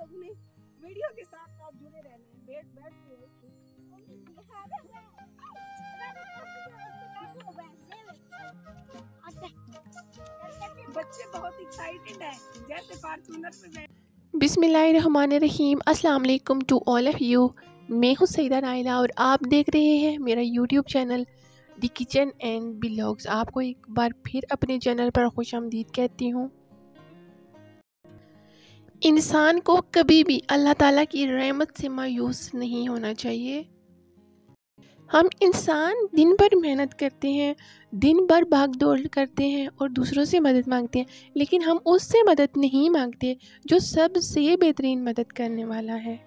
اپنے ویڈیو کے ساتھ آپ جڑے رہنا ہے. بیٹھ بچے بہت ایکسائٹڈ ہیں جیسے فارچونر پہ بیٹھ. بسم اللہ الرحمن الرحیم. السلام علیکم ٹو آل آف یو. میں ہوں سیدہ نائلہ اور آپ دیکھ رہے ہیں میرا YouTube channel the kitchen and blogs. آپ کو ایک بار پھر اپنے چینل پر خوش آمدید کہتی ہوں. انسان کو کبھی بھی اللہ تعالیٰ کی رحمت سے مایوس نہیں ہونا چاہیے. ہم انسان دن بھر محنت کرتے ہیں، دن بھر بھاگ دوڑ کرتے ہیں اور دوسروں سے مدد مانگتے ہیں، لیکن ہم اس سے مدد نہیں مانگتے جو سب سے بہترین مدد کرنے والا ہے.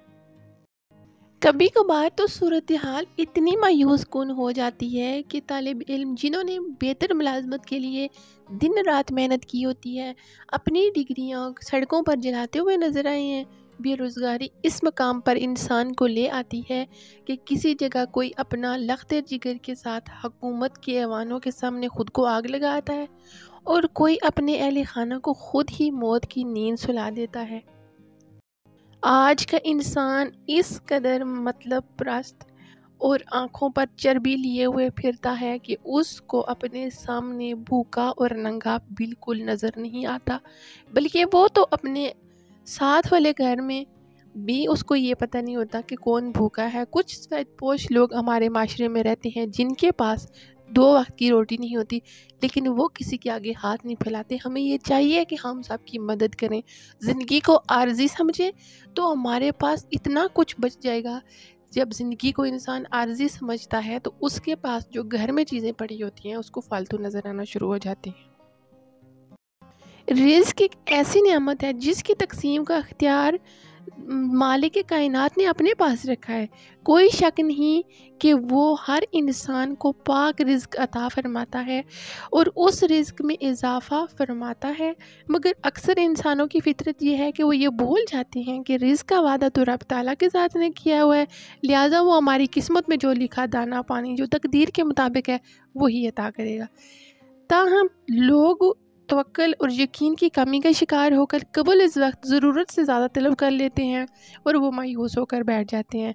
کبھی کبھار تو صورتحال اتنی مایوس کن ہو جاتی ہے کہ طالب علم جنہوں نے بہتر ملازمت کے لیے دن رات محنت کی ہوتی ہے، اپنی ڈگریاں سڑکوں پر جلاتے ہوئے نظر آئے ہیں. بے روزگاری اس مقام پر انسان کو لے آتی ہے کہ کسی جگہ کوئی اپنا لخت جگر کے ساتھ حکومت کے ایوانوں کے سامنے خود کو آگ لگاتا ہے اور کوئی اپنے اہل خانہ کو خود ہی موت کی نیند سلا دیتا ہے. آج کا انسان اس قدر مطلب پرست اور آنکھوں پر چربی لیے ہوئے پھرتا ہے کہ اس کو اپنے سامنے بھوکا اور ننگا بالکل نظر نہیں آتا، بلکہ وہ تو اپنے ساتھ والے گھر میں بھی اس کو یہ پتہ نہیں ہوتا کہ کون بھوکا ہے. کچھ سفید پوش لوگ ہمارے معاشرے میں رہتے ہیں جن کے پاس 2 وقت کی روٹی نہیں ہوتی، لیکن وہ کسی کے آگے ہاتھ نہیں پھیلاتے. ہمیں یہ چاہیے کہ ہم سب کی مدد کریں، زندگی کو عارضی سمجھیں تو ہمارے پاس اتنا کچھ بچ جائے گا. جب زندگی کو انسان عارضی سمجھتا ہے تو اس کے پاس جو گھر میں چیزیں پڑی ہوتی ہیں اس کو فالتو نظر آنا شروع ہو جاتی ہیں. رزق ایک ایسی نعمت ہے جس کی تقسیم کا اختیار مالک کائنات نے اپنے پاس رکھا ہے. کوئی شک نہیں کہ وہ ہر انسان کو پاک رزق عطا فرماتا ہے اور اس رزق میں اضافہ فرماتا ہے، مگر اکثر انسانوں کی فطرت یہ ہے کہ وہ یہ بھول جاتے ہیں کہ رزق کا وعدہ تو رب تعالیٰ کے ذات نے کیا ہوا ہے، لہٰذا وہ ہماری قسمت میں جو لکھا دانا پانی جو تقدیر کے مطابق ہے وہی عطا کرے گا. تاہم لوگ توکل اور یقین کی کمی کا شکار ہو کر قبل از وقت ضرورت سے زیادہ طلب کر لیتے ہیں اور وہ مایوس ہو کر بیٹھ جاتے ہیں.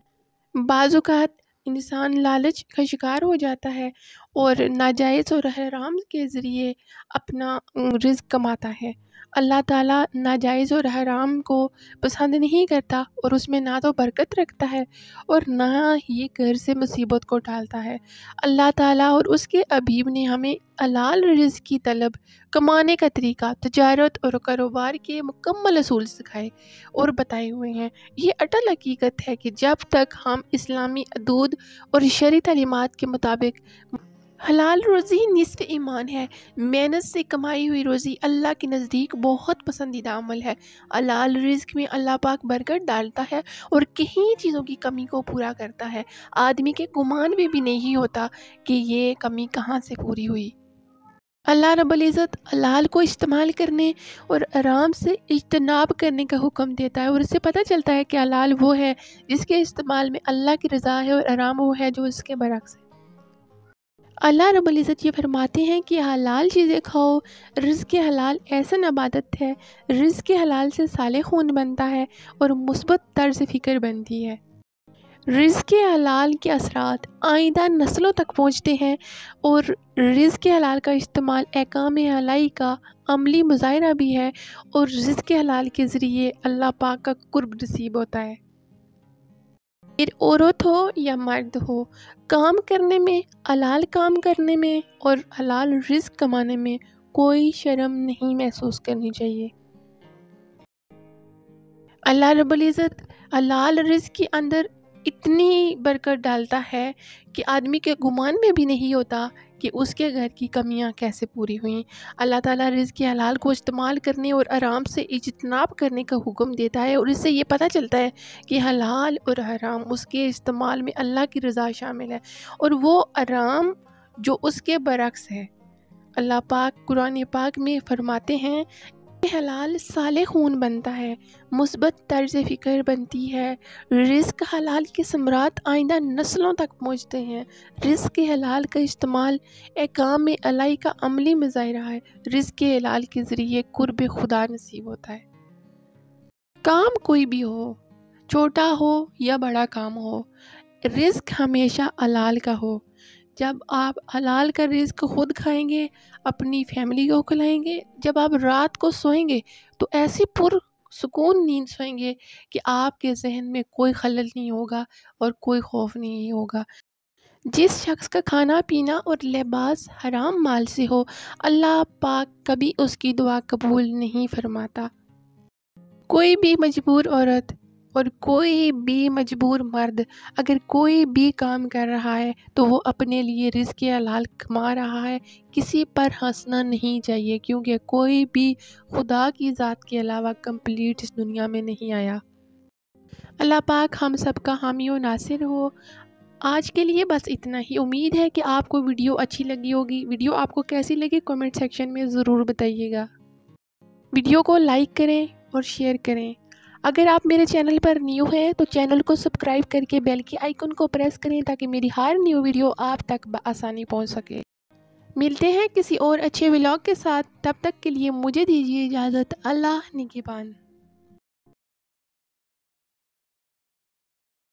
بعض اوقات انسان لالچ کا شکار ہو جاتا ہے اور ناجائز اور حرام کے ذریعے اپنا رزق کماتا ہے. اللہ تعالیٰ ناجائز اور حرام کو پسند نہیں کرتا اور اس میں نہ تو برکت رکھتا ہے اور نہ یہ گھر سے مصیبت کو ڈالتا ہے. اللہ تعالیٰ اور اس کے حبیب نے ہمیں حلال رزق کی طلب، کمانے کا طریقہ، تجارت اور کاروبار کے مکمل اصول سکھائے اور بتائے ہوئے ہیں. یہ اٹل حقیقت ہے کہ جب تک ہم اسلامی حدود اور شرعی تعلیمات کے مطابق حلال روزی نصف ایمان ہے. محنت سے کمائی ہوئی روزی اللہ کے نزدیک بہت پسندیدہ عمل ہے. حلال رزق میں اللہ پاک برکت ڈالتا ہے اور کئی چیزوں کی کمی کو پورا کرتا ہے. آدمی کے گمان میں بھی نہیں ہوتا کہ یہ کمی کہاں سے پوری ہوئی. اللہ رب العزت حلال کو استعمال کرنے اور حرام سے اجتناب کرنے کا حکم دیتا ہے اور اس سے پتہ چلتا ہے کہ حلال وہ ہے جس کے استعمال میں اللہ کی رضا ہے اور حرام وہ ہے جو اس کے برعکس ہے. اللہ رب العزت یہ فرماتے ہیں کہ حلال چیزیں کھاؤ. رزق حلال ایسا عبادت ہے، رزق حلال سے صالح خون بنتا ہے اور مثبت طرز فکر بنتی ہے. رزق حلال کے اثرات آئندہ نسلوں تک پہنچتے ہیں اور رزق حلال کا استعمال احکام الہی کا عملی مظاہرہ بھی ہے اور رزق حلال کے ذریعے اللہ پاک کا قرب نصیب ہوتا ہے. پھر عورت ہو یا مرد ہو، کام کرنے میں، حلال کام کرنے میں اور حلال رزق کمانے میں کوئی شرم نہیں محسوس کرنی چاہیے. اللہ رب العزت حلال رزق کے اندر اتنی برکت ڈالتا ہے کہ آدمی کے گمان میں بھی نہیں ہوتا کہ اس کے گھر کی کمیاں کیسے پوری ہوئیں. اللہ تعالیٰ رزق حلال کو استعمال کرنے اور آرام سے اجتناب کرنے کا حکم دیتا ہے اور اس سے یہ پتہ چلتا ہے کہ حلال اور حرام اس کے استعمال میں اللہ کی رضا شامل ہے اور وہ حرام جو اس کے برعکس ہے. اللہ پاک قرآن پاک میں فرماتے ہیں حلال صالح خون بنتا ہے، مثبت طرز فکر بنتی ہے. رزق حلال کے ثمرات آئندہ نسلوں تک پہنچتے ہیں. رزق حلال کا استعمال احکام الہی کا عملی مظاہرہ ہے. رزق حلال کے ذریعے قرب خدا نصیب ہوتا ہے. کام کوئی بھی ہو، چھوٹا ہو یا بڑا کام ہو، رزق ہمیشہ حلال کا ہو۔ جب آپ حلال کا رزق خود کھائیں گے، اپنی فیملی کو کھلائیں گے، جب آپ رات کو سوئیں گے تو ایسی سکون نیند سوئیں گے کہ آپ کے ذہن میں کوئی خلل نہیں ہوگا اور کوئی خوف نہیں ہوگا۔ جس شخص کا کھانا پینا اور لباس حرام مال سے ہو، اللہ پاک کبھی اس کی دعا قبول نہیں فرماتا۔ کوئی بھی مجبور عورت اور کوئی بھی مجبور مرد اگر کوئی بھی کام کر رہا ہے تو وہ اپنے لیے رزق حلال کما رہا ہے، کسی پر ہنسنا نہیں چاہیے، کیونکہ کوئی بھی خدا کی ذات کے علاوہ کمپلیٹ اس دنیا میں نہیں آیا۔ اللہ پاک ہم سب کا حامی و ناصر ہو۔ آج کے لیے بس اتنا ہی۔ امید ہے کہ آپ کو ویڈیو اچھی لگی ہوگی۔ ویڈیو آپ کو کیسی لگی کمنٹ سیکشن میں ضرور بتائیے گا۔ ویڈیو کو لائک کریں اور شیئر کریں۔ اگر آپ میرے چینل پر نیو ہیں تو چینل کو سبسکرائب کر کے بیل کی آئیکن کو پریس کریں تاکہ میری ہر نیو ویڈیو آپ تک بآسانی پہنچ سکے۔ ملتے ہیں کسی اور اچھے ولاگ کے ساتھ، تب تک کے لیے مجھے دیجیے اجازت۔ اللہ نگہبان۔